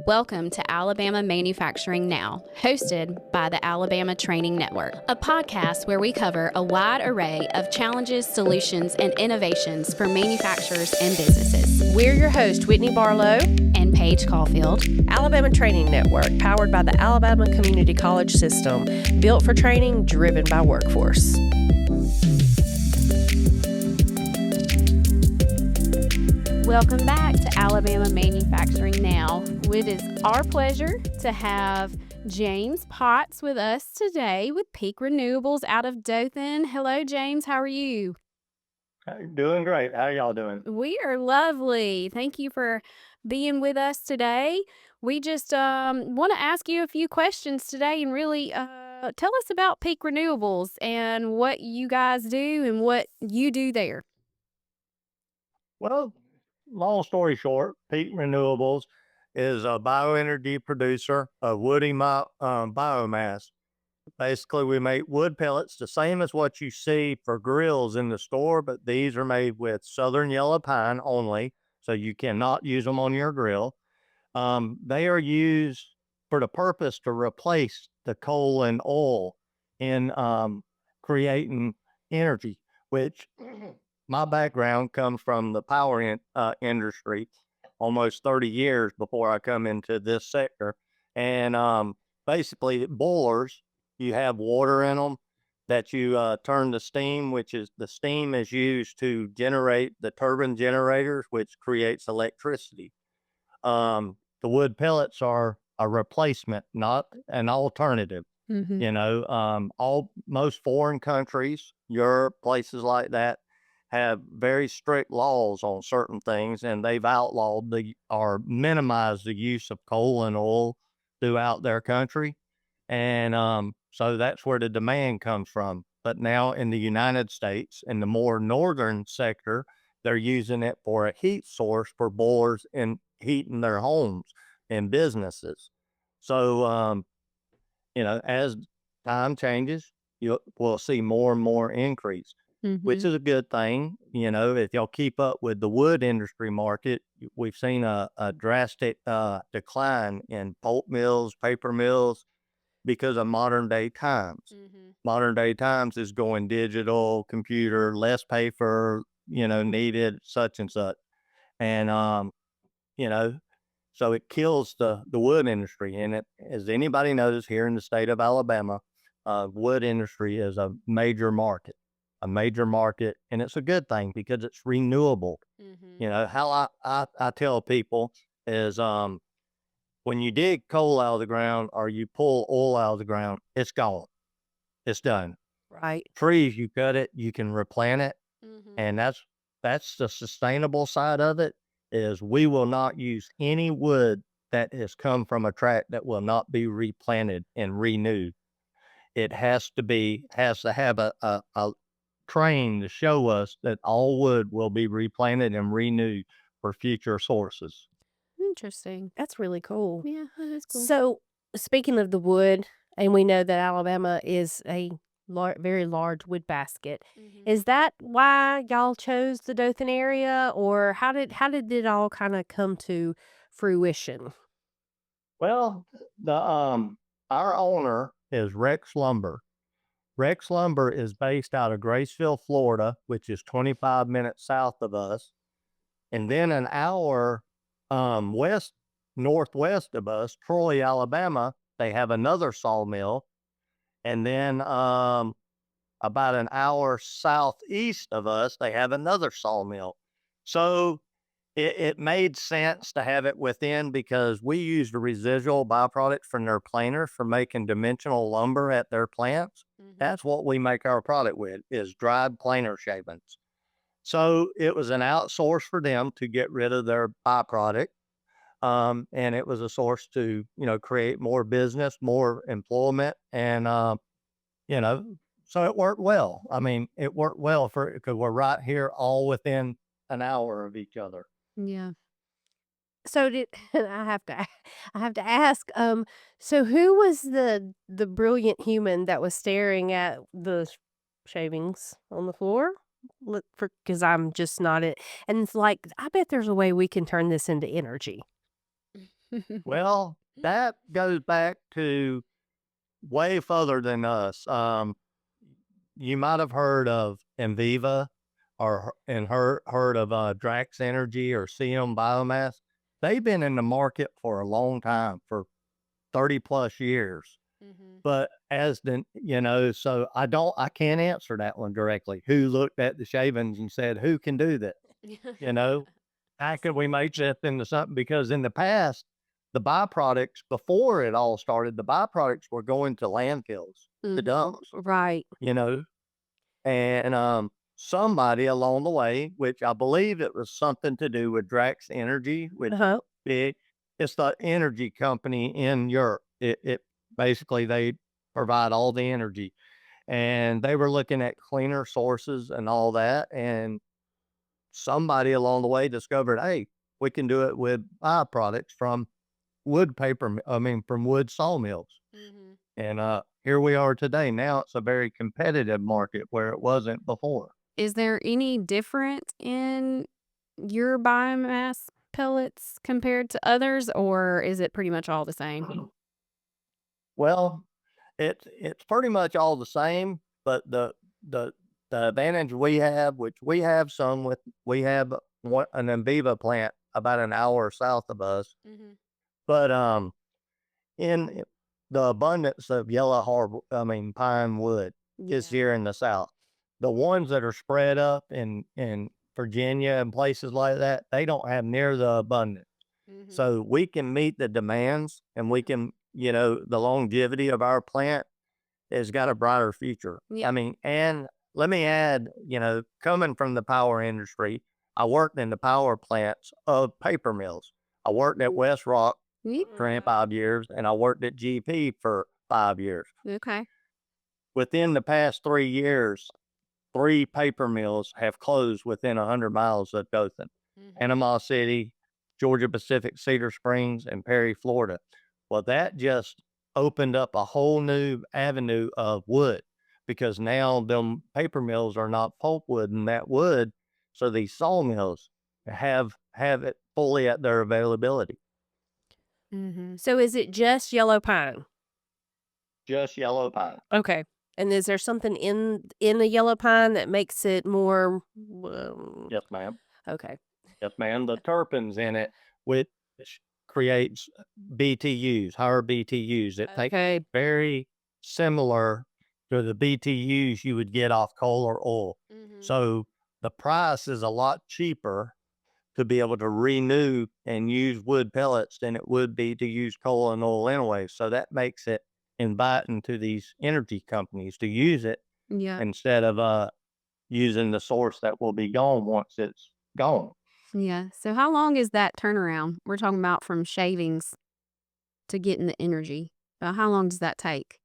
Welcome to Alabama Manufacturing Now, hosted by the Alabama Training Network, a podcast where we cover a wide array of challenges, solutions, and innovations for manufacturers and businesses. We're your hosts, Whitney Barlow and Paige Caulfield. Alabama Training Network, powered by the Alabama Community College System, built for training, driven by workforce. Welcome back to Alabama Manufacturing Now. It is our pleasure to have James Potts with us today with Peak Renewables out of Dothan. Hello, James. How are you? Doing great. How y'all doing? We are lovely. Thank you for being with us today. We just want to ask you a few questions today and really tell us about Peak Renewables and what you guys do and what you do there. Well, long story short, Peak Renewables is a bioenergy producer of woody biomass. Basically, we make wood pellets the same as what you see for grills in the store, but these are made with southern yellow pine only, so you cannot use them on your grill. They are used for the purpose to replace the coal and oil in creating energy, which my background comes from the power industry almost 30 years before I come into this sector. And basically, boilers, you have water in them that you turn to steam, which is the steam is used to generate the turbine generators, which creates electricity. The wood pellets are a replacement, not an alternative. Mm-hmm. Most foreign countries, Europe, places like that, have very strict laws on certain things, and they've outlawed or minimized the use of coal and oil throughout their country. And so that's where the demand comes from. But now in the United States, in the more northern sector, they're using it for a heat source for boilers and heating their homes and businesses. So, as time changes, we'll see more and more increase, which is a good thing. If y'all keep up with the wood industry market, we've seen a drastic decline in pulp mills, paper mills, because of modern day times. Mm-hmm. Modern day times is going digital, computer, less paper, needed, such and such. And, you know, so it kills the wood industry. And as anybody knows, here in the state of Alabama, wood industry is a major market, and it's a good thing because it's renewable. Mm-hmm. How I tell people is, when you dig coal out of the ground or you pull oil out of the ground, it's gone. It's done. Right. Trees, you cut it, you can replant it. Mm-hmm. And that's the sustainable side of it, is we will not use any wood that has come from a tract that will not be replanted and renewed. It has to have a train to show us that all wood will be replanted and renewed for future sources. Interesting. That's really cool. Yeah, that is cool. So, speaking of the wood, and we know that Alabama is a very large wood basket. Mm-hmm. Is that why y'all chose the Dothan area, or how did it all kind of come to fruition? Well, the our owner is Rex Lumber. Rex Lumber is based out of Graceville, Florida, which is 25 minutes south of us. And then an hour northwest of us, Troy, Alabama, they have another sawmill. And then about an hour southeast of us, they have another sawmill. So it made sense to have it within, because we use the residual byproduct from their planers for making dimensional lumber at their plants. Mm-hmm. That's what we make our product with, is dried planer shavings. So it was an outsource for them to get rid of their byproduct. And it was a source to, create more business, more employment. And, you know, so it worked well. I mean, it worked well because we're right here all within an hour of each other. Yeah. So did I have to ask, so who was the brilliant human that was staring at the shavings on the floor? Look, for because I'm just not it, and it's like, I bet there's a way we can turn this into energy. Well, that goes back to way further than us. You might have heard of Enviva and heard of Drax Energy or CM Biomass. They've been in the market for a long time, for 30 plus years. Mhm. But as the, so I can't answer that one directly. Who looked at the shavings and said, who can do that? You know, how could we make this into something? Because in the past, the byproducts before it all started, the byproducts were going to landfills, to dumps, Right. you know, and somebody along the way, which I believe it was something to do with Drax Energy, which Uh-huh. big, it's the energy company in Europe. It basically they provide all the energy, and they were looking at cleaner sources and all that, and somebody along the way discovered, hey, we can do it with byproducts from from wood sawmills. Mhm. And here we are today. Now it's a very competitive market where it wasn't before. Is there any difference in your biomass pellets compared to others, or is it pretty much all the same? Well, it's pretty much all the same, but the advantage we have, which we have some with, we have an Enviva plant about an hour south of us, Mhm. but in the abundance of pine wood is Yeah. here in the South. The ones that are spread up in Virginia and places like that, they don't have near the abundance. Mhm. So we can meet the demands, and we can, the longevity of our plant has got a brighter future. Yeah. And let me add, coming from the power industry, I worked in the power plants of paper mills. I worked at West Rock Yeah. 25 years, and I worked at GP for 5 years. Okay. Within the past 3 years, three paper mills have closed within 100 miles of Dothan: Mhm. Panama City, Georgia Pacific, Cedar Springs, and Perry, Florida. Well, that just opened up a whole new avenue of wood, because now them paper mills are not pulpwood and that wood. So these sawmills have it fully at their availability. Mhm. So is it just yellow pine? Just yellow pine. Okay. And is there something in the yellow pine that makes it more Yes, ma'am. okay. Yes, ma'am. The terpenes in it, which creates BTUs, higher BTUs. It takes Okay. very similar to the BTUs you would get off coal or oil. Mhm. So the price is a lot cheaper to be able to renew and use wood pellets than it would be to use coal and oil anyway. So that makes it inviting to these energy companies to use it Yeah. instead of using the source that will be gone once it's gone. Yeah. So how long is that turnaround? We're talking about from shavings to getting the energy. How long does that take?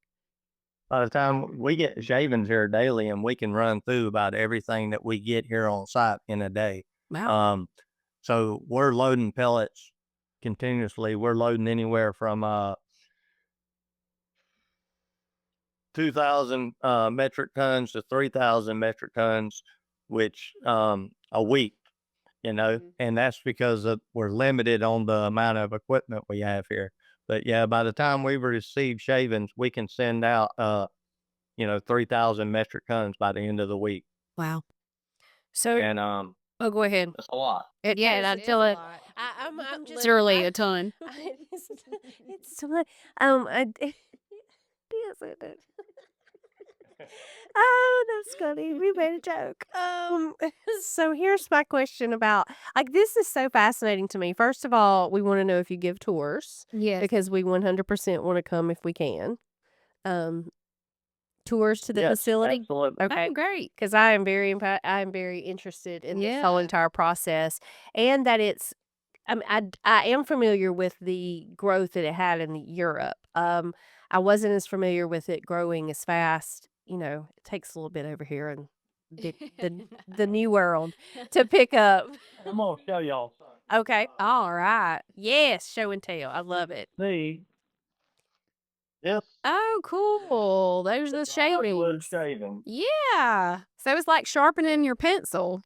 By the time we get shavings here daily, and we can run through about everything that we get here on site in a day. Wow. Um, so we're loading pellets continuously. We're loading anywhere from 2,000 metric tons to 3,000 metric tons, which a week, Mhm. and that's because we're limited on the amount of equipment we have here. But yeah, by the time we receive shavings, we can send out 3,000 metric tons by the end of the week. Wow. So And oh, go ahead. that's a lot. Yeah, It until is a it lot. I'm just literally a ton. it's, it's so much. Yes, it is. Oh, that's funny. We made a joke. So here's my question about like this is so fascinating to me. First of all, we want to know if you give tours Yes. because we 100% want to come if we can. Um, tours to the Yes, facility. absolutely. Okay, Oh, great. because I am very interested in this whole Yeah. entire process, and that it's. I am familiar with the growth that it had in Europe. I wasn't as familiar with it growing as fast. You know, it takes a little bit over here in the new world to pick up. I'm gonna show y'all something. Okay. All right. Yes, show and tell. I love it. See, this Oh, cool. There's the drywood shavings. shaving. Yeah. So it's like sharpening your pencil.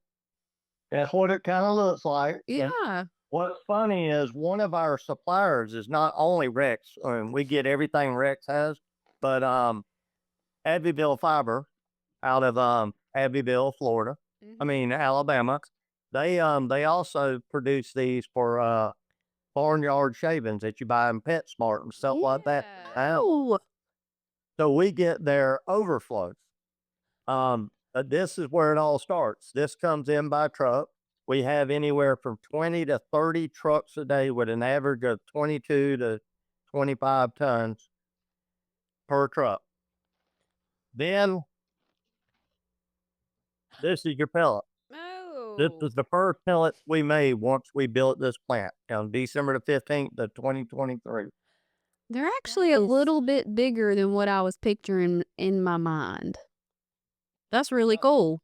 That's what it kind of looks like. And Yeah. What's funny is one of our suppliers is not only Rex, and we get everything Rex has, but Abbeville Fiber out of Abbeville, Florida. I Mhm. mean Alabama. They also produce these for barnyard shavings that you buy in PetSmart and stuff like that. Yeah. Oh, So we get their overflows. This is where it all starts. This comes in by truck. We have anywhere from 20 to 30 trucks a day with an average of 22 to 25 tons per truck. Then this is your pellet. This Oh. is the first pellets we made once we built this plant on December the 15th of 2023. They're that actually a is little bit bigger than what I was picturing in my mind. That's really cool.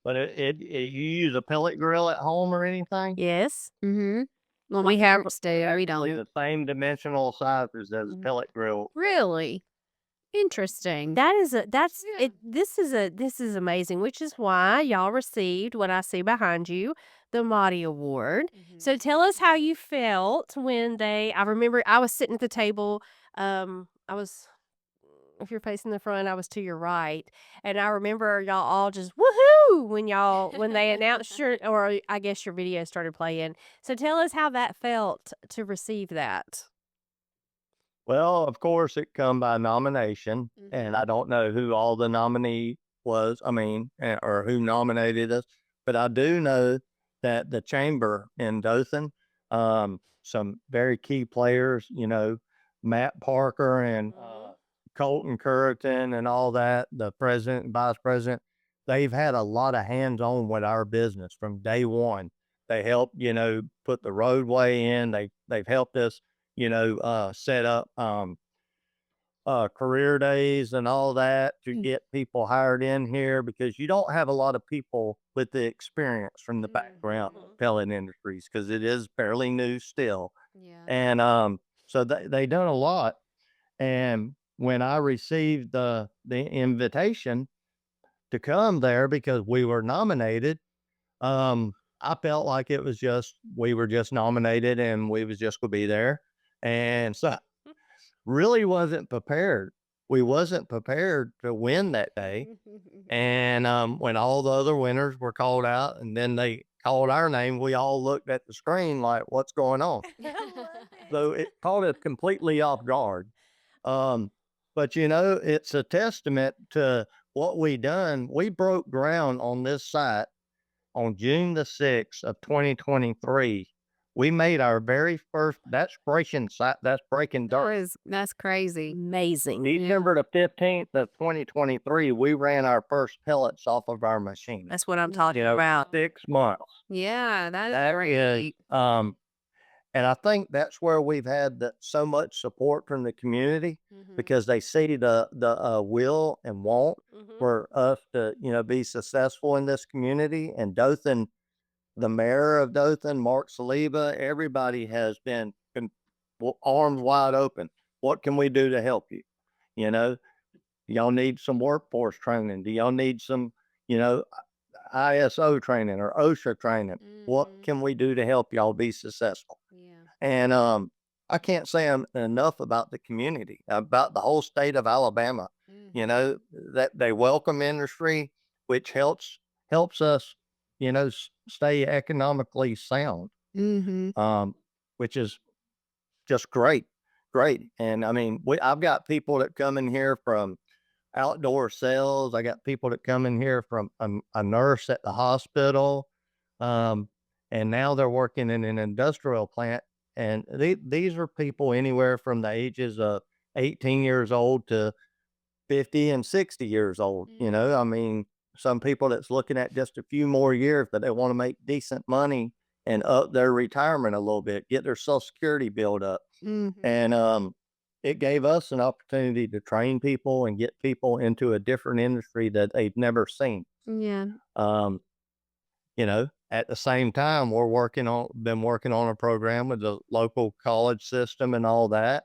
But you use a pellet grill at home or anything? yes. Mhm. Well, we have stay. We Actually, don't. the same dimensional sizes as a pellet grill. Really interesting. That is a that's Yeah. it this is amazing, which is why y'all received what I see behind you, the Maudie Award. So Mhm. tell us how you felt when I remember I was sitting at the table, I was if you're facing the front, I was to your right. And I remember y'all all just woohoo when they announced or I guess your video started playing. So tell us how that felt to receive that. Well, of course, it come by nomination, and Mhm. I don't know who all the nominee was. I mean, or who nominated us, but I do know that the chamber in Dothan, some very key players, Matt Parker and Mhm. Colton Curriton and all that, the president and vice president, they've had a lot of hands on with our business from day one. They helped, put the roadway in. They've helped us set up career days and all that to Mm. get people hired in here because you don't have a lot of people with the experience from the background Mhm. of pellet industries because it is fairly new still. Yeah. And so they done a lot. And when I received the invitation to come there because we were nominated, I felt like it was just we were just nominated and we was just gonna be there. And so really wasn't prepared. We wasn't prepared to win that day. And when all the other winners were called out and then they called our name, we all looked at the screen like, what's going on? I love it. So it caught us completely off guard. Um, but it's a testament to what we done. We broke ground on this site on June the 6th of 2023. We made our very first, that's breaking site, that's breaking dirt. That's crazy. Amazing. Yeah. December the 15th of 2023, we ran our first pellets off of our machine. That's what I'm talking You know, about. 6 months. Yeah, that is That is, great. and I think that's where we've had so much support from the community Mhm. because they see the will and want Mhm. for us to be successful in this community. And Dothan, the mayor of Dothan, Mark Saliba, everybody has been arms wide open. What can we do to help you? You know, y'all need some workforce training? Do y'all need some, you know, ISO training or OSHA training? What Mhm. can we do to help y'all be successful? Yeah. And I can't say enough about the community, about the whole state of Alabama. Mhm. That they welcome industry, which helps us, stay economically sound. Mhm. Um, which is just great, great. And I mean, I've got people that come in here from outdoor sales. I got people that come in here from a nurse at the hospital, um, and now they're working in an industrial plant. And these are people anywhere from the ages of 18 years old to 50 and 60 years old. I Mhm. mean, some people that's looking at just a few more years, but they want to make decent money and up their retirement a little bit, get their social security built up. Mhm. And it gave us an opportunity to train people and get people into a different industry that they've never seen. Yeah. Um, at the same time, been working on a program with the local college system and all that.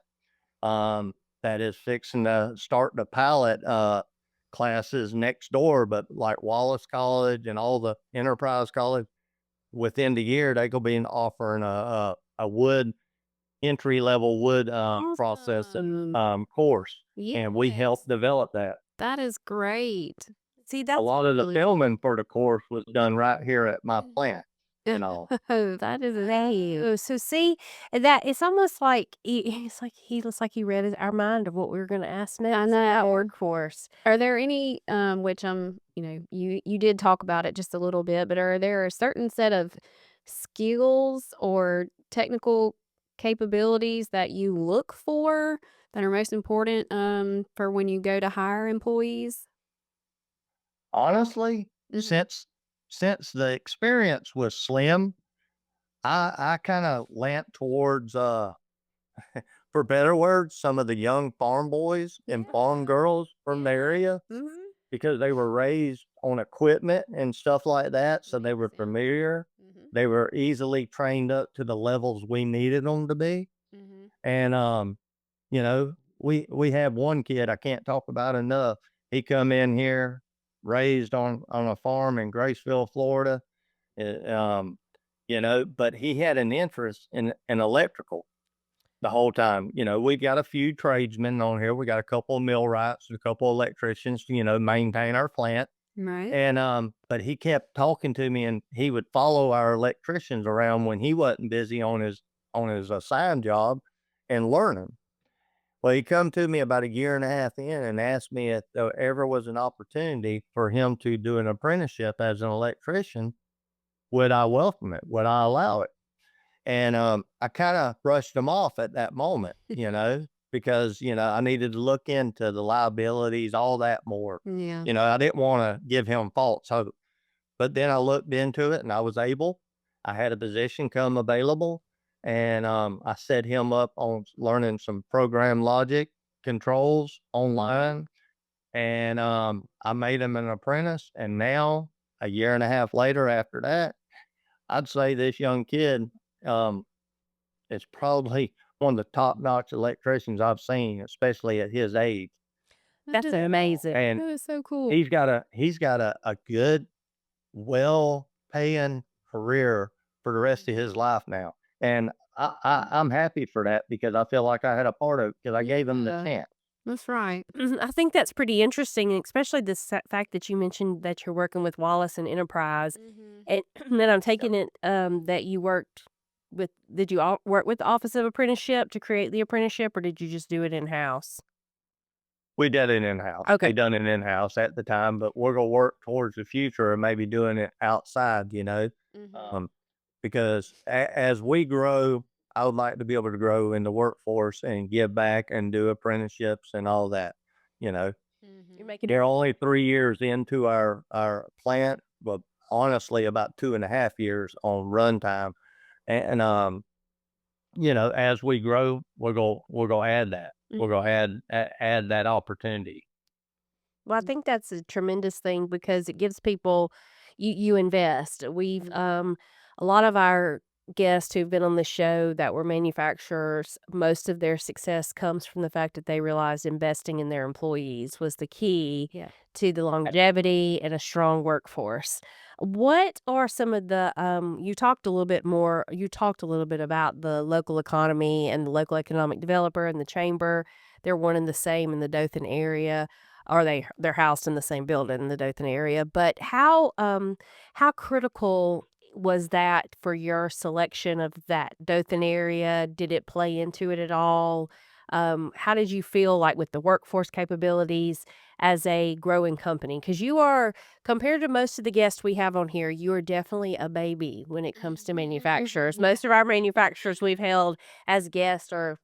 That is fixing to start the pilot classes next door, but like Wallace College and all the Enterprise College, within the year, they gonna be offering a wood entry level wood processing Awesome. course, and we Yes. helped develop that. That is great. See, A that's lot of the really filming for the course was done right here at my plant, you know. Oh, that is amazing. oh, so see, that it's almost like it's like he looks like he read our mind of what we were gonna ask I next. know. Workforce. Are there any, which you did talk about it just a little bit, but are there a certain set of skills or technical capabilities that you look for that are most important, for when you go to hire employees? Honestly, Mhm. since the experience was slim, I kinda leant towards, for better words, some of the young farm boys and farm Yeah. girls from the Yeah. area Mhm. because they were raised on equipment and stuff like that, so they Makes were sense. familiar. Mhm. They were easily trained up to the levels we needed them to be, Mhm. and, you know, we have one kid I can't talk about enough. He come in here, raised on a farm in Graceville, Florida, but he had an interest in electrical the whole time. We got a few tradesmen on here. We got a couple of millwrights, a couple of electricians, maintain our plant. Right. And but he kept talking to me, and he would follow our electricians around when he wasn't busy on his assigned job and learning. Well, he come to me about a year and a half in and asked me if there ever was an opportunity for him to do an apprenticeship as an electrician. Would I welcome it? Would I allow it? And, I kinda brushed him off at that moment, because, I needed to look into the liabilities, all that more. Yeah. I didn't wanna give him false hope. But then I looked into it and I was able. I had a position come available, and, I set him up on learning some program logic controls online, and, I made him an apprentice, and now, a year and a half later after that, I'd say this young kid, um, is probably one of the top-notch electricians I've seen, especially at his age, That That's is amazing. and that is so cool. he's got a good, well-paying career for the rest of his Mhm. life now, and I'm happy for that because I feel like I had a part of it because I gave him the Yeah. chance. That's right. I think that's pretty interesting, and especially the fact that you mentioned that you're working with Wallace and Enterprise, Mhm. and then I'm Yep. taking it that you worked with. Did you work with the Office of Apprenticeship to create the apprenticeship, or did you just do it in house? We did it in-house. Okay. They done it in-house at the time, but we're gonna work towards the future and maybe doing it outside, Mhm. um, because as we grow, I would like to be able to grow in the workforce and give back and do apprenticeships and all that, you know? You're Mhm. making They're only 3 years into our plant, but honestly, about 2.5 years on runtime, and, as we grow, we're gonna add that. We're gonna Mhm. add that opportunity. Well, I think that's a tremendous thing because it gives people you invest. We've Mhm. a lot of our guests who've been on the show that were manufacturers, most of their success comes from the fact that they realized investing in their employees was the key Yeah. to the longevity and a strong workforce. What are some of the you talked a little bit about the local economy and the local economic developer and the chamber. They're one and the same in the Dothan area, or they're housed in the same building in the Dothan area. But how critical was that for your selection of that Dothan area? Did it play into it at all? How did you feel like with the workforce capabilities as a growing company? Because you are, compared to most of the guests we have on here, you are definitely a baby when it comes to manufacturers. Yeah. Most of our manufacturers we've held as guests are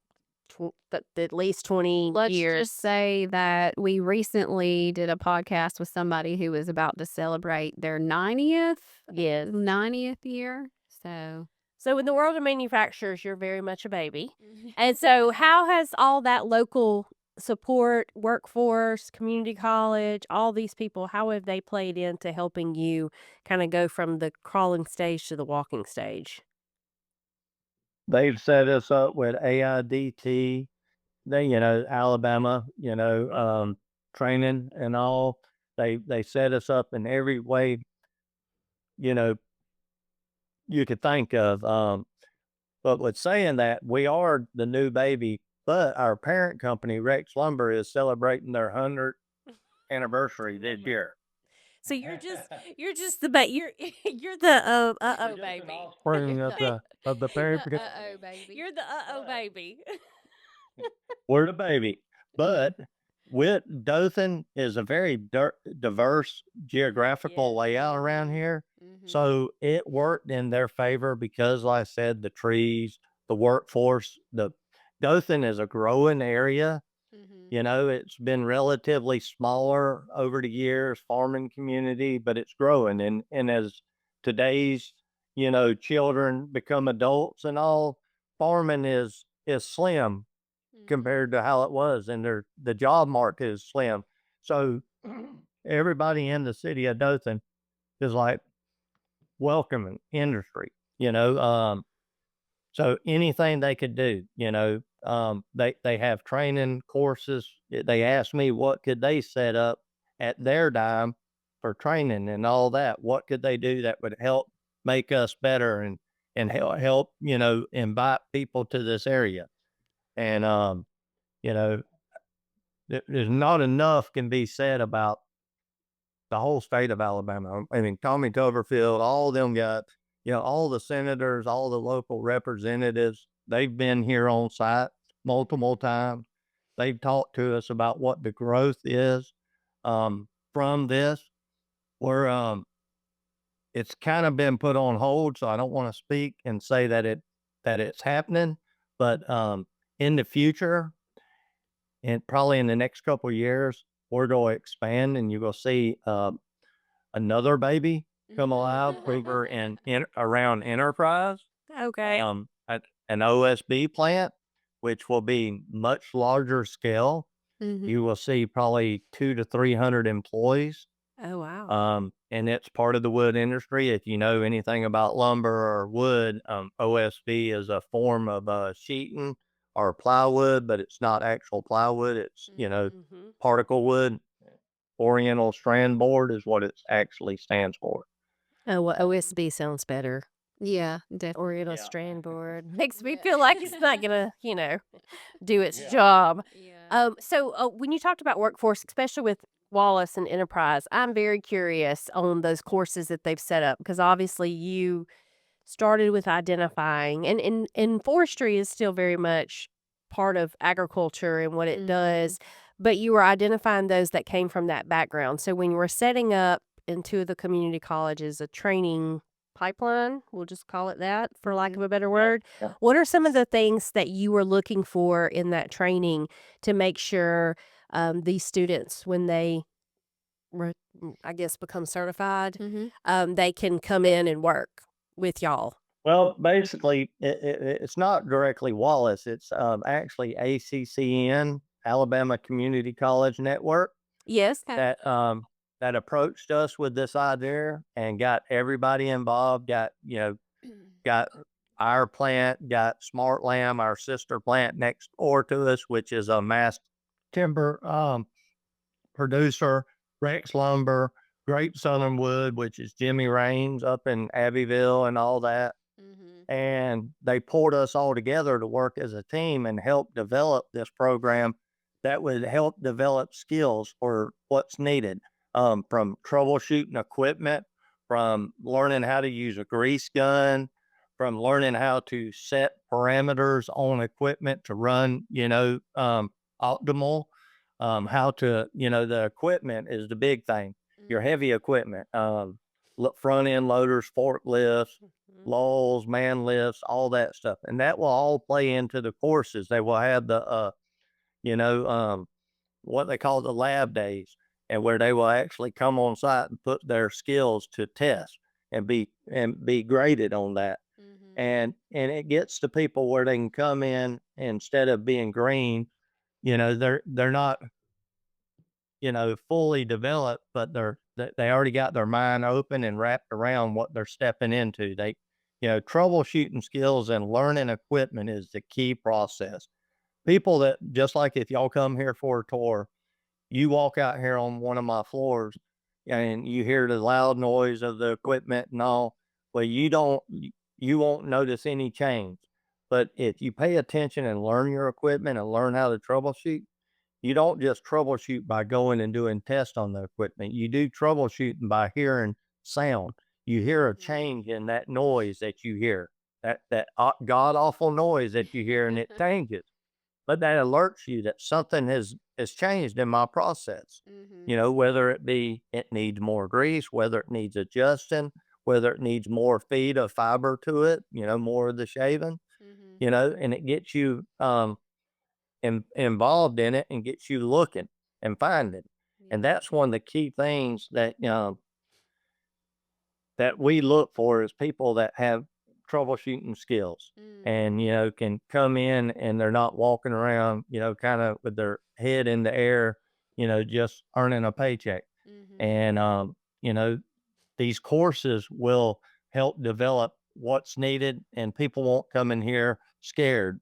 at least 20 Let's just years. say that we recently did a podcast with somebody who was about to celebrate their Yes. 90th year. So, So in the world of manufacturers, you're very much a baby. And so how has all that local support, workforce, community college, all these people, how have they played into helping you kind of go from the crawling stage to the walking stage? They've set us up with AIDT, Alabama, training and all. They set us up in every way, you know, you could think of. But with saying that, we are the new baby, but our parent company, Rex Lumber, is celebrating their 100th anniversary this year. So you're just the you're the We're just an baby. offspring of the parent. Uh-oh, baby. You're the But baby. we're the baby. Mhm. But with Dothan is a very diverse geographical Yes. layout around Mhm. here. Mhm. So it worked in their favor because, like I said, the trees, the workforce, the Dothan is a growing area. Mhm. You know, it's been relatively smaller over the years, farming community, but it's growing. And as today's, children become adults and all, farming is slim Mhm. compared to how it was, and the job market is slim. So everybody in the city of Dothan is like welcoming industry, so anything they could do, they have training courses. They asked me what could they set up at their dime for training and all that. What could they do that would help make us better and help invite people to this area. And you know, there's not enough can be said about the whole state of Alabama. I mean, Tommy Tuberville, all of them got, all the senators, all the local representatives, they've been here on site multiple times. They've talked to us about what the growth is from this. Where it's kind of been put on hold, so I don't want to speak and say that it's happening. But in the future, and probably in the next couple of years, we're going to expand, and you're going to see another baby come alive over in around Enterprise, Okay. at an OSB plant, which will be much larger scale. Mhm. You will see probably 200 to 300 employees. Oh wow. And it's part of the wood industry. If you know anything about lumber or wood, OSB is a form of sheeting or plywood, but it's not actual plywood. It's, Mhm. Mhm. particle wood. Oriental strand board is what it actually stands for. Oh, well, Um, OSB sounds better. yeah, Oriental Yeah. strand board makes me yeah. feel like it's not gonna, do its Yeah. job. Yeah. So when you talked about workforce, especially with Wallace and Enterprise, I'm very curious on those courses that they've set up because obviously you started with identifying and forestry is still very much part of agriculture and what it Mhm. does, but you were identifying those that came from that background. So when you were setting up in two of the community colleges a training pipeline, we'll just call it that for lack of Mhm. a better Yeah. word, Yeah. what are some of the things that you were looking for in that training to make sure these students, when they I guess become certified, Mhm. they can come in and work with y'all? Well, basically, it's not directly Wallace. It's actually ACCN, Alabama Community College Network, Yes. Okay. that that approached us with this idea and got everybody involved. Got our plant, got Smart Lamb, our sister plant next door to us, which is a mass timber producer, Rex Lumber, Great Southern Wood, which is Jimmy Raines up in Abbeville and all that. Mhm. And they pulled us all together to work as a team and help develop this program that would help develop skills for what's needed, from troubleshooting equipment, from learning how to use a grease gun, from learning how to set parameters on equipment to run, optimal, how to, the equipment is the big thing, your Mhm. heavy equipment, front end loaders, forklifts, Mhm. lulls, man lifts, all that stuff. And that will all play into the courses. They will have you know, um, what they call the lab days, and where they will actually come on site and put their skills to test and be graded on that. Mhm. And it gets to people where they can come in instead of being green, they're not, fully developed, but they already got their mind open and wrapped around what they're stepping into. Troubleshooting skills and learning equipment is the key process. People that, just like if y'all come here for a tour, you walk out here on one of my floors and you hear the loud noise of the equipment and all. Well, you don't. you won't notice any change. But if you pay attention and learn your equipment and learn how to troubleshoot, you don't just troubleshoot by going and doing tests on the equipment. You do troubleshooting by hearing sound. You hear a change in that noise that you hear, that god awful noise that you hear, and it changes. But that alerts you that something has changed in my process. Mhm. You know, whether it be it needs more grease, whether it needs adjusting, whether it needs more feed of fiber to it, you know, more of the shaving, Mhm. you know, and it gets you involved in it and gets you looking and finding. And Yeah. that's one of the key things that that we look for is people that have troubleshooting skills and, Mhm. you know, can come in and they're not walking around, you know, kind of with their head in the air, you know, just earning a paycheck. Mhm. And, you know, these courses will help develop what's needed, and people won't come in here scared.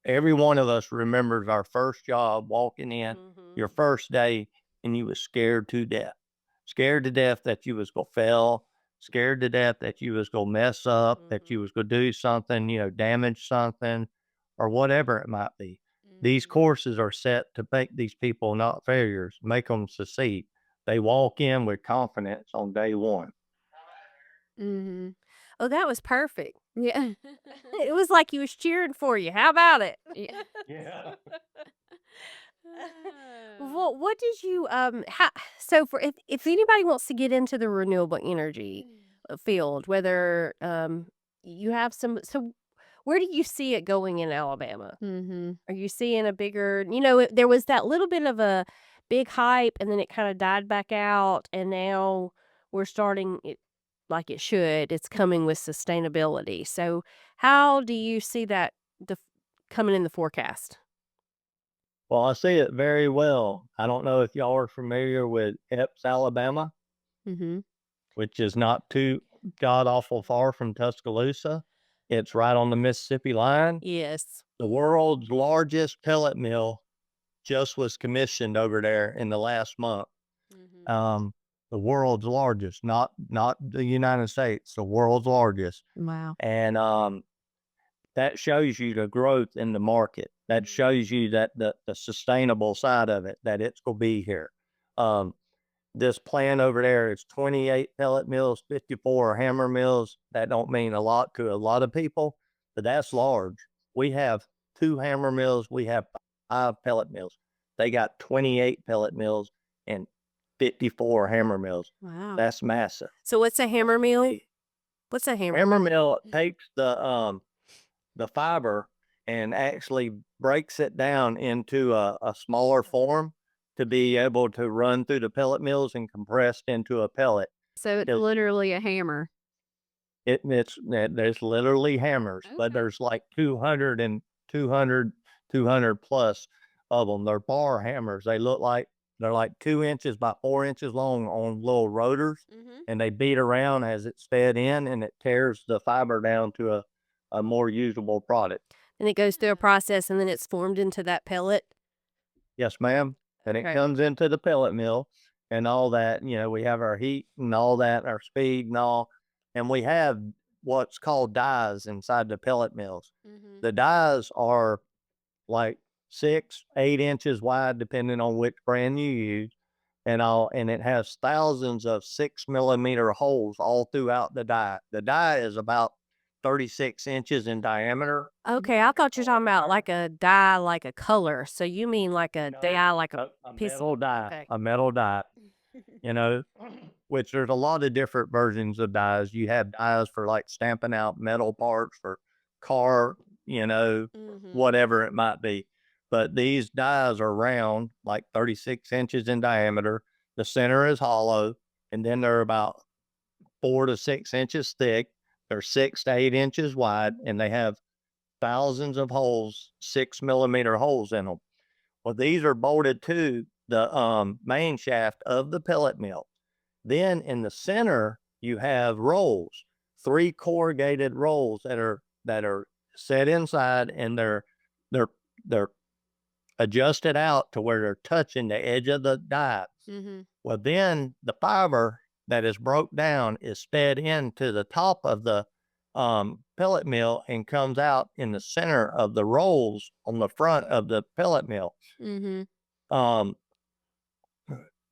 Every one of us remembers our first job walking in, Mhm. your first day, and you was scared to death that you was gonna fail, scared to death that you was gonna mess up, that you Mhm. was gonna do something, you know, damage something, or whatever it might be. These Mhm. courses are set to make these people not failures, make them succeed. They walk in with confidence on day one. Mhm. Oh, that was perfect. Yeah. It was like he was cheering for you. How about it? Yeah. Yeah. Ah. What did you how so for if anybody wants to get into the renewable energy field, whether you have some so where do you see it going in Alabama? Mhm. Are you seeing a bigger, there was that little bit of a big hype and then it kind of died back out and now we're starting it like it should. It's coming with sustainability. So how do you see that the coming in the forecast? Well, I see it very well. I don't know if y'all are familiar with Epps, Alabama, Mhm. which is not too god awful far from Tuscaloosa. It's right on the Mississippi line. Yes. The world's largest pellet mill just was commissioned over there in the last month. Mhm. Um, the world's largest, not the United States, the world's largest. Wow. And that shows you the growth in the market. That shows Mhm. you that the sustainable side of it, that it's gonna be here. Um, this plant over there is 28 pellet mills, 54 hammer mills. That don't mean a lot to a lot of people, but that's large. We have 2 hammer mills, we have 5 pellet mills. They got 28 pellet mills and 54 hammer mills. Wow. That's massive. So what's a hammer meal? What's a hammer? Hammer mill takes the fiber and actually breaks it down into a smaller form to be able to run through the pellet mills and compressed into a pellet. So it's Because literally a hammer. there's literally hammers, but Okay. there's like 200 and 200 plus of them. They're bar hammers. They're like 2 inches by 4 inches long on little rotors, Mhm. and they beat around as it's fed in, and it tears the fiber down to a more usable product. And it goes through a Yeah. process and then it's formed into that pellet? Yes, ma'am. And it Okay. comes into the pellet mill and all that. You know, we have our heat and all that, our speed and all. And we have what's called dies inside the pellet mills. Mhm. The dies are like 6, 8 inches wide, depending on which brand you use. And all, and it has thousands of 6 millimeter holes all throughout the die. The die is about 36 inches in diameter. Okay, I thought you were talking about like a dye, like a color. So you mean like a No, dye, like a a piece. metal die, Okay. a metal die. You know, which there's a lot of different versions of dies. You have dies for like stamping out metal parts for car, you know, Mhm. whatever it might be. But these dies are round, like 36 inches in diameter. The center is hollow, and then they're about 4 to 6 inches thick. They're 6 to 8 inches wide, and they have thousands of holes, 6 millimeter holes in them. Well, these are bolted to the main shaft of the pellet mill. Then in the center, you have rolls, 3 corrugated rolls that are set inside, and they're they're adjusted out to where they're touching the edge of the die. Mhm. Well, then the fiber that is broke down is fed into the top of pellet mill and comes out in the center of the rolls on the front of the pellet mill. Mhm. Um,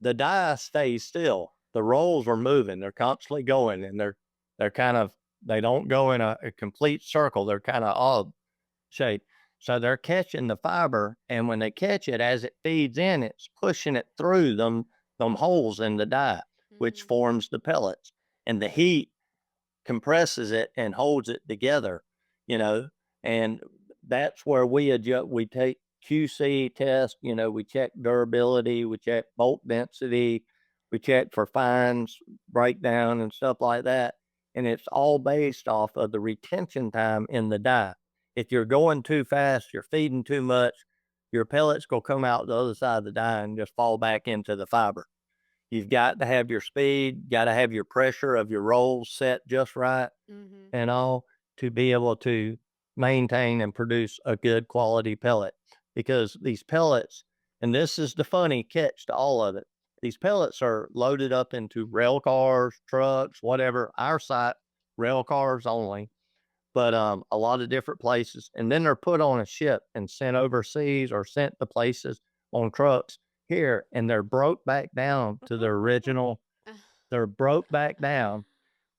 the die stays still. The rolls are moving. They're constantly going, and they're kind of they don't go in a complete circle. They're kind of odd shape. So they're catching the fiber, and when they catch it, as it feeds in, it's pushing it through them holes in the die, which Mhm. forms the pellets. And the heat compresses it and holds it together, you know, and that's where we adjust. We take QC test, we check durability, we check bolt density, we check for fines breakdown and stuff like that. And it's all based off of the retention time in the die. If you're going too fast, you're feeding too much, your pellets will come out the other side of the die and just fall back into the fiber. You've got to have your speed, got to have your pressure of your rolls set just right Mhm. and all to be able to maintain and produce a good quality pellet. Because these pellets, and this is the funny catch to all of it, these pellets are loaded up into rail cars, trucks, whatever. Our site, rail cars only, but a lot of different places. And then they're put on a ship and sent overseas or sent to places on trucks here, and they're broke back down to their original. They're broke back down,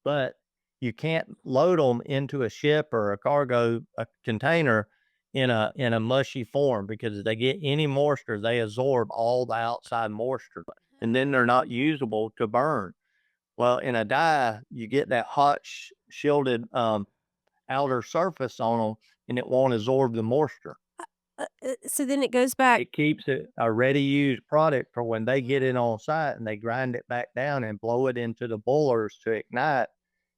but you can't load them into a ship or a container in a mushy form, because if they get any moisture, they absorb all the outside moisture, and then they're not usable to burn. Well, in a die, you get that hot shielded outer surface on them, and it won't absorb the moisture. So then it goes back. It keeps it a ready-use product for when they get it on site and they grind it back down and blow it into the boilers to ignite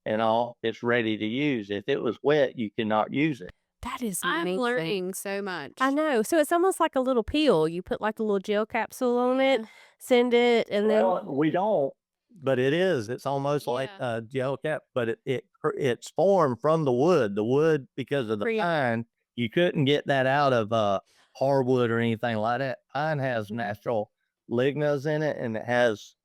and all, it's ready to use. If it was wet, you cannot use it. That is I'm amazing. learning so much. I know. So it's almost like a little peel. You put like a little gel capsule on it, Yeah. send it, and then Well, we don't, but it is. It's almost like Yeah. gel cap, but it's formed from the wood. The wood, because of the create. pine, you couldn't get that out of hardwood or anything like that. Pine has natural lignas in it, and it has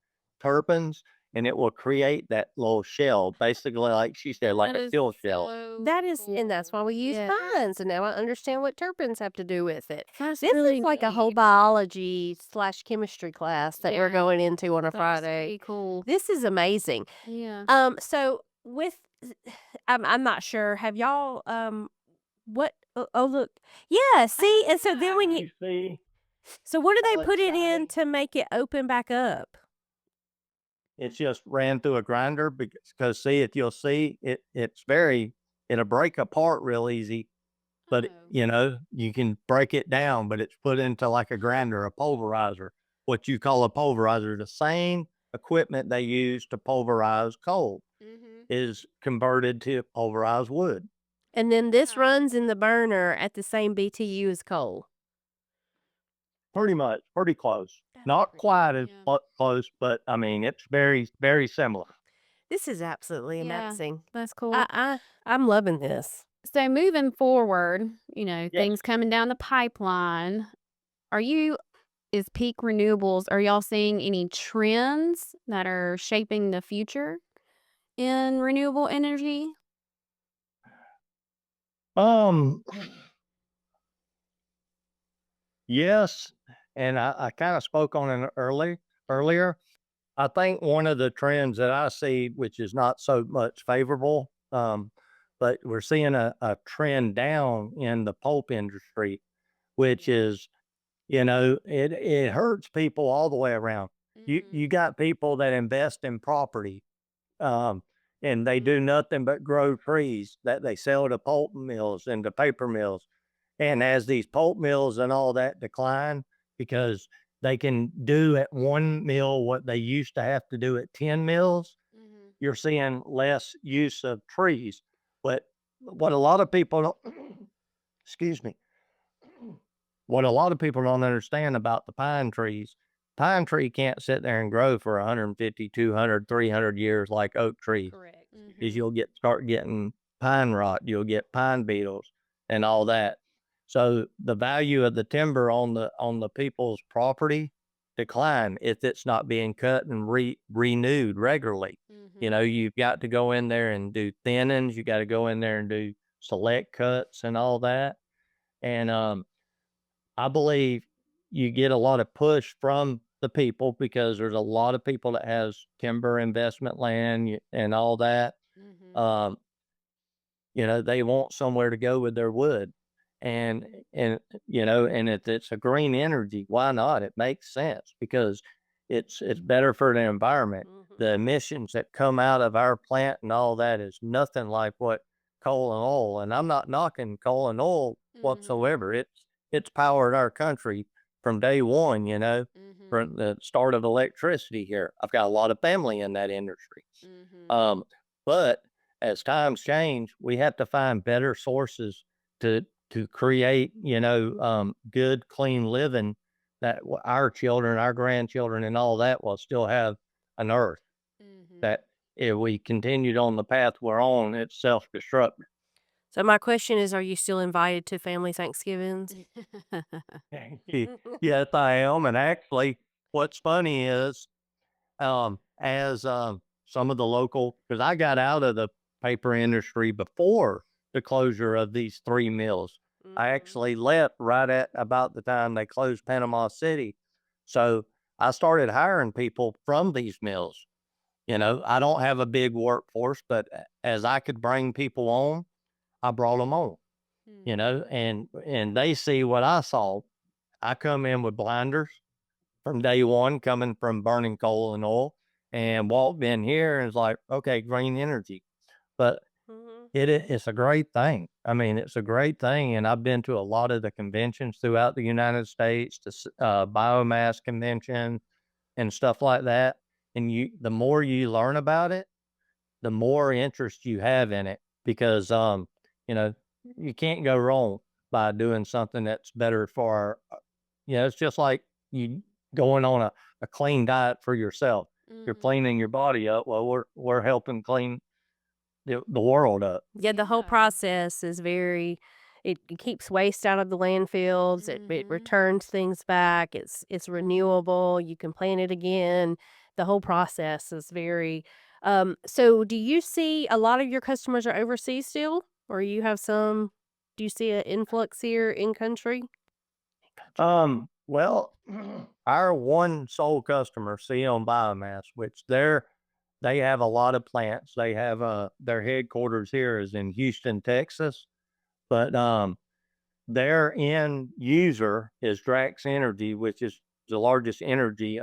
terpenes, and it will create that little shell, basically, like she said, like That a is kill shell. so That is, and that's why cool. we use Yeah. pines. And now I understand what terpenes have to do with it. That's This really is like a whole neat. biology / chemistry class that we're Yeah. going into on a That's Friday. pretty cool. This is amazing. Yeah. So with, I'm not sure. Have y'all what? Oh, look, yeah. See, and so then when you, You see, so what do they pellet put it in shining. to make it open back up? It's just ran through a grinder because see, if you'll see it, it'll break apart real easy, but Oh. you can break it down, but it's put into like a grinder, a pulverizer, what you call a pulverizer. The same equipment they use to pulverize coal Mhm. is converted to pulverize wood. And then this Wow. runs in the burner at the same BTU as coal. Pretty much, pretty close. That's Not pretty quite as Yeah. close, but I mean, it's very, very similar. This is absolutely Yeah. amazing. That's cool. I'm loving this. So moving forward, Yes. things coming down the pipeline. Are you is Peak Renewables, are y'all seeing any trends that are shaping the future in renewable energy? Um, yes, and I kind of spoke on it earlier. I think one of the trends that I see, which is not so much favorable, but we're seeing a trend down in the pulp industry, which Yeah. is, it hurts people all the way around. You Mhm. got people that invest in property, um, and they do Mhm. nothing but grow trees that they sell to pulp mills and to paper mills. And as these pulp mills and all that decline, because they can do at one mill what they used to have to do at 10 mills, Mhm. you're seeing less use of trees. But what a lot of people don't, excuse me, what a lot of people don't understand about the pine tree can't sit there and grow for 150, 200, 300 years like oak trees, Correct. is Mhm. you'll start getting pine rot, you'll get pine beetles and all that. So the value of the timber on the people's property decline if it's not being cut and renewed regularly. You've got to go in there and do thinnings. You got to go in there and do select cuts and all that. And I believe you get a lot of push from the people because there's a lot of people that has timber investment land and all that. Um, they want somewhere to go with their wood. And and if it's a green energy, why not? It makes sense because it's better for the environment. The emissions that come out of our plant and all that is nothing like what coal and oil. And I'm not knocking coal and oil whatsoever. It's powered our country from day one, from the start of electricity here. I've got a lot of family in that industry. But as times change, we have to find better sources to create, good, clean living that our children, our grandchildren, and all that will still have an earth that if we continued on the path we're on, it's self-destructive. So my question is, are you still invited to family Thanksgivings? Yes, I am. And actually, what's funny is as some of the local, because I got out of the paper industry before the closure of these three mills. I actually left right at about the time they closed Panama City. So I started hiring people from these mills. I don't have a big workforce, but as I could bring people on, I brought them on, and they see what I saw. I come in with blinders from day one, coming from burning coal and oil, and walked in here and was like, okay, green energy. But it's a great thing. I mean, it's a great thing. And I've been to a lot of the conventions throughout the United States, biomass convention and stuff like that. And the more you learn about it, the more interest you have in it because, you know, you can't go wrong by doing something that's better for our, it's just like you going on a clean diet for yourself. You're cleaning your body up. Well, we're helping clean the world up. Yeah, the whole process is it keeps waste out of the landfills. It returns things back. It's renewable. You can plant it again. The whole process is very so do you see a lot of your customers are overseas still? Or you have some do you see an influx here in country? Well, our one sole customer, CM Biomass, which they have a lot of plants. They have their headquarters here is in Houston, Texas, but their end user is Drax Energy, which is the largest energy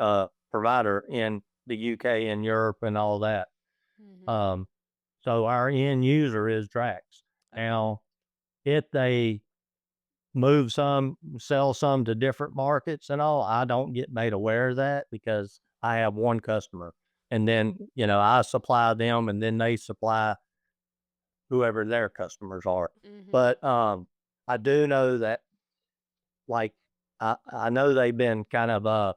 provider in the UK and Europe and all that. Um, so our end user is Drax. Now, if they move some, sell some to different markets and all, I don't get made aware of that because I have one customer. And then, I supply them and then they supply whoever their customers are. But I do know that like I know they've been kind of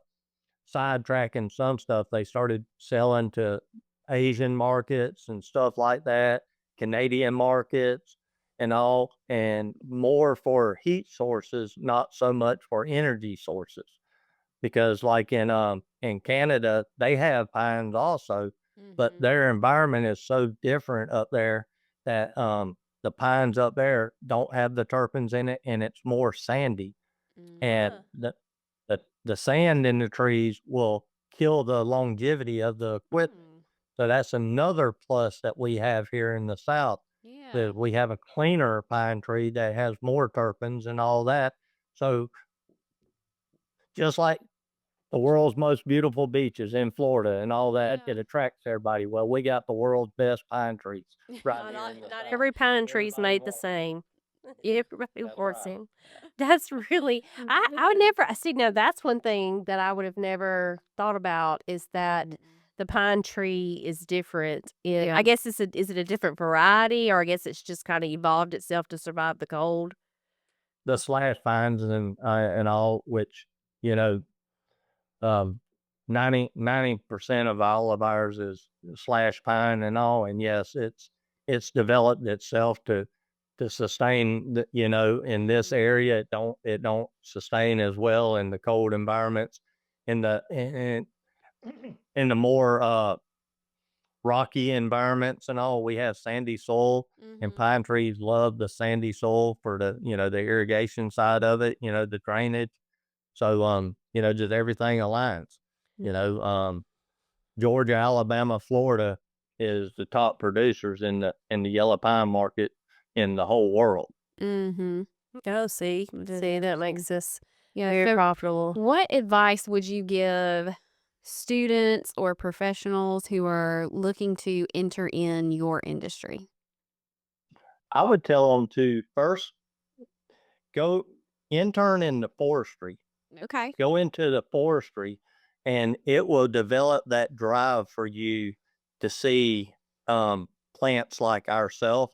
sidetracking some stuff. They started selling to Asian markets and stuff like that, Canadian markets and all, and more for heat sources, not so much for energy sources. Because like in Canada, they have pines also, but their environment is so different up there that the pines up there don't have the terpenes in it and it's more sandy. And the sand in the trees will kill the longevity of the equipment. So that's another plus that we have here in the South, that we have a cleaner pine tree that has more terpenes and all that. So just like the world's most beautiful beaches in Florida and all that, it attracts everybody. Well, we got the world's best pine trees right here in the Not South. every pine tree's Everybody made the wants. same. Everybody That's wants right. him. That's really I would never I see now that's one thing that I would have never thought about is that the pine tree is different. I guess is it a different variety or I guess it's just kind of evolved itself to survive the cold? The slash pines and all, which you know, um, 90% of all of ours is slash pine and all. And yes, it's developed itself to sustain in this area. It don't sustain as well in the cold environments in the in the more rocky environments and all. We have sandy soil, and pine trees love the sandy soil for the, the irrigation side of it, the drainage. So, just everything aligns. You know, Georgia, Alabama, Florida is the top producers in the yellow pine market in the whole world. Mm-hmm. Oh, see, that makes us very So profitable. what advice would you give students or professionals who are looking to enter in your industry? I would tell them to first go intern in the forestry. Okay. Go into the forestry, and it will develop that drive for you to see plants like ourselves,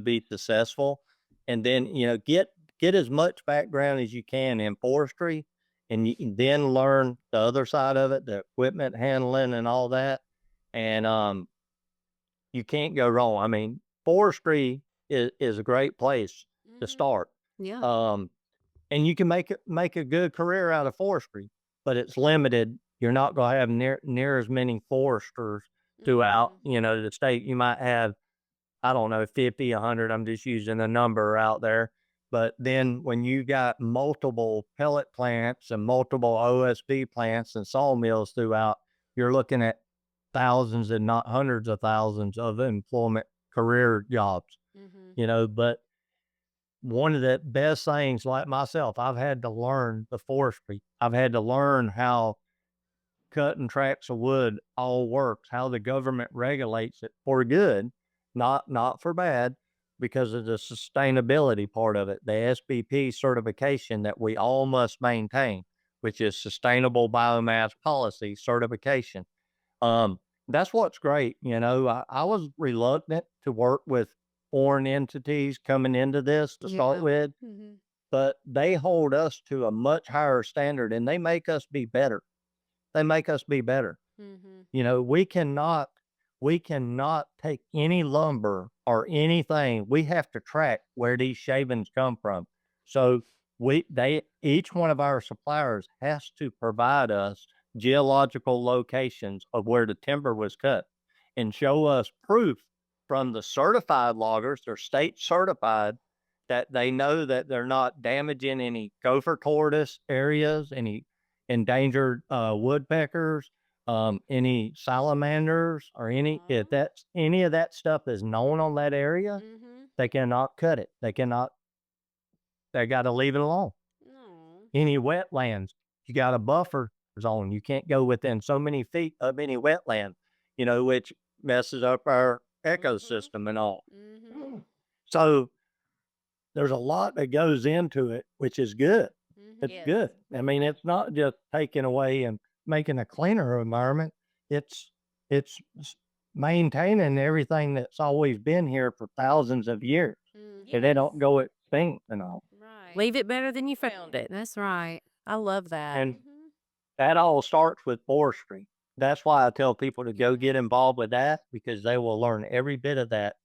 be successful. And then, get as much background as you can in forestry, and you can then learn the other side of it, the equipment handling and all that. And you can't go wrong. I mean, forestry is a great place to start. Yeah. Um, and you can make a good career out of forestry, but it's limited. You're not going to have near as many foresters throughout, the state. You might have, I don't know, 50, 100. I'm just using a number out there. But then when you got multiple pellet plants and multiple OSB plants and sawmills throughout, you're looking at thousands and not hundreds of thousands of employment career jobs, but one of the best things, like myself, I've had to learn the forestry. I've had to learn how cutting tracts of wood all works, how the government regulates it for good, not for bad, because of the sustainability part of it, the SBP certification that we all must maintain, which is Sustainable Biomass Policy certification. Um, that's what's great. I was reluctant to work with foreign entities coming into this to start with, but they hold us to a much higher standard and they make us be better. They make us be better. We cannot take any lumber or anything. We have to track where these shavings come from. So each one of our suppliers has to provide us geological locations of where the timber was cut and show us proof from the certified loggers, they're state certified, that they know that they're not damaging any gopher tortoise areas, any endangered woodpeckers, any salamanders, or if that's any of that stuff is known on that area, they cannot cut it. They got to leave it alone. No. Any wetlands, you got a buffer zone. You can't go within so many feet of any wetland, which messes up our ecosystem and all. So there's a lot that goes into it, which is good. It's Yes. good. I mean, it's not just taking away and making a cleaner environment. It's maintaining everything that's always been here for thousands of years. And they don't go extinct and all. Right. Leave it better than you found it. That's right. I love that. And that all starts with forestry. That's why I tell people to go get involved with that, because they will learn every bit of that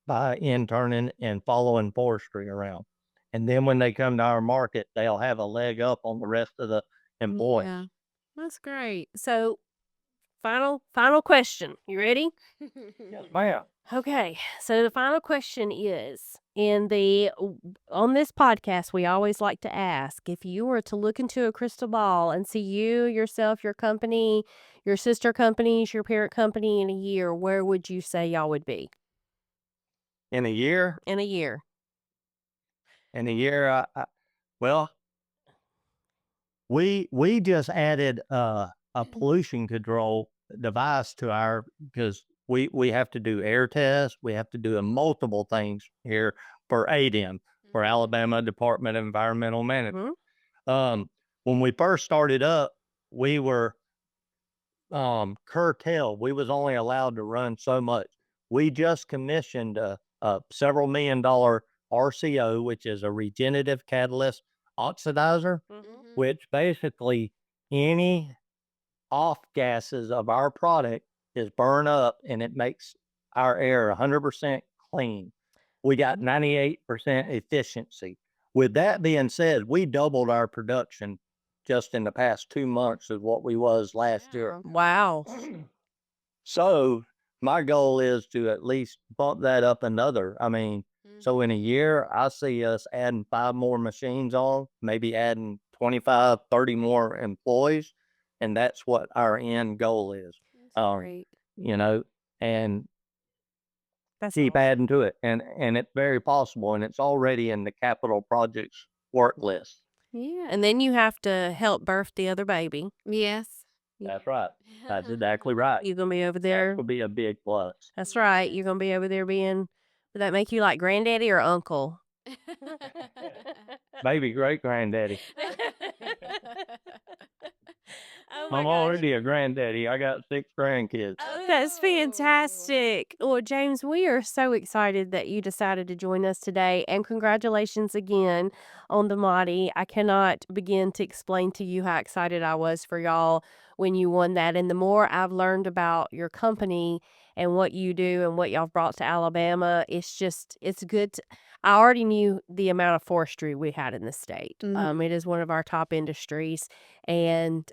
by interning and following forestry around. And then when they come to our market, they'll have a leg up on the rest of the employees. Yeah. That's great. So, final question. You ready? Yes, ma'am. Okay. So the final question is, on this podcast, we always like to ask, if you were to look into a crystal ball and see you, yourself, your company, your sister companies, your parent company in a year, where would you say y'all would be In a year, in a year? well, we just added a pollution control device to our, because we have to do air tests, we have to do multiple things here for ADEM, for Alabama Department of Environmental Management. When we first started up, we were curtailed. We was only allowed to run so much. We just commissioned a several $1 million RCO, which is a regenerative catalyst oxidizer, which basically any off gases of our product is burn up and it makes our air 100% clean. We got 98% efficiency. With that being said, we doubled our production just in the past 2 months of what we was last year. Wow. So my goal is to at least bump that up another. I mean, so in a year, I see us adding 5 more machines on, maybe adding 25, 30 more employees. And that's what our end goal is. That's Um, great. you know, and That's keep awesome. adding to it. And it's very possible, and it's already in the capital projects work list. Yeah. And then you have to help birth the other baby. Yes. That's right. That's exactly right. You're gonna be over That there. would be a big plus. That's right. You're gonna be over there being. Would that make you like granddaddy or uncle? Maybe great granddaddy. Oh my I'm gosh. already a granddaddy. I got 6 grandkids. Oh, that's fantastic. Well, James, we are so excited that you decided to join us today. And congratulations again on the Mighty. I cannot begin to explain to you how excited I was for y'all when you won that. And the more I've learned about your company and what you do and what y'all brought to Alabama, it's good. I already knew the amount of forestry we had in the state. Mhm. It is one of our top industries. And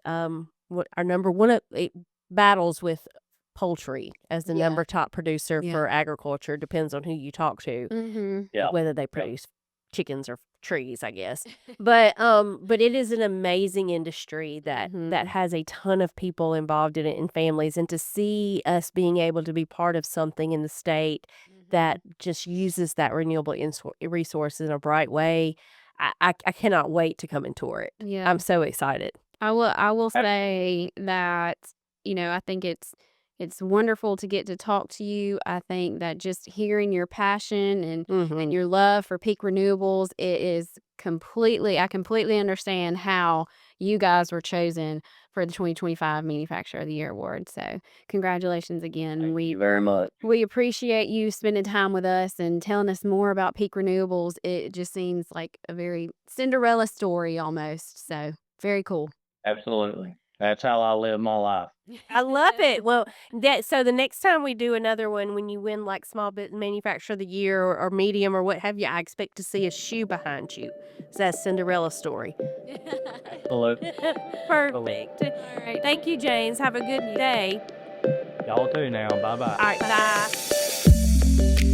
what our number one it battles with poultry as the Yeah. number top producer Yeah. for agriculture. Depends on who you talk to, Mhm. Yeah. whether they produce chickens or trees, I guess. But it is an amazing industry that Mhm. has a ton of people involved in it and families. And to see us being able to be part of something in the state that just uses that renewable resource in a bright way, I cannot wait to come and tour it. Yeah. I'm so excited. I will Ab- say that, I think it's wonderful to get to talk to you. I think that just hearing your passion and Mhm. your love for Peak Renewables, I completely understand how you guys were chosen for the 2025 Manufacturer of the Year award. So, congratulations again. Thank you very much. We appreciate you spending time with us and telling us more about Peak Renewables. It just seems like a very Cinderella story almost. So, very cool. Absolutely. That's how I live my life. I love it. Well, so the next time we do another one, when you win like small bit manufacturer of the year or medium or what have you, I expect to see a shoe behind you. So that's Cinderella story. Absolutely. Perfect. All right. Thank you, James. Have a good day. Y'all too now. Bye bye. All right, bye.